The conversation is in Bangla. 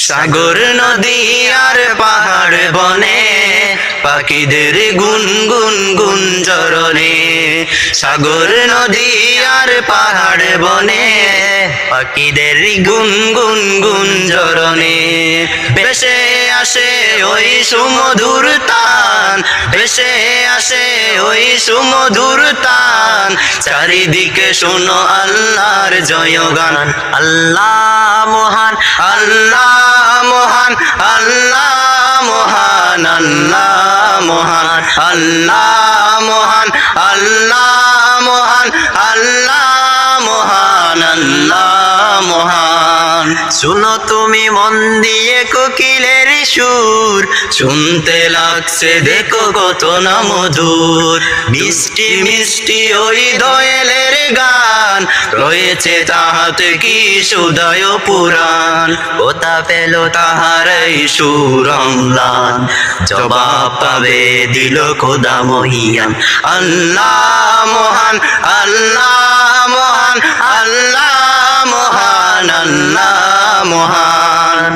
সাগর নদী আর পাহাড় বনে পাখিদের গুনগুন গুঞ্জরণে। সাগর নদী আর পাহাড় বনে পাখিদের গুনগুন গুঞ্জরণে। ভেসে আসে ওই সুমধুর তান, ভেসে আসে ওই সুমধুর তান। চারিদিকে শোনো আল্লাহর জয়গান। আল্লাহ মহান, আল্লাহ মহান, আল্লাহ মহান, আল্লাহ মহান, আল্লাহ মহান, আল্লাহ মহান, আল্লাহ মহান, আল্লাহ মহান। শুনো তুমি মন দিয়ে কোকিলের সুর, শুনতে লাগছে দেখো কত না মধুর। মিষ্টি মিষ্টি ওই দোয়েলের গান, রয়েছে তাহাতে কি সুদয় পুরাণ। কোথা পেল তাহার এই সুর অম্লান, জবাব পাবে দিল খোদা মহিয়ান। আল্লাহ মহান, আল্লাহ মহান, আল্লাহ মহান, আল্লাহ মহান।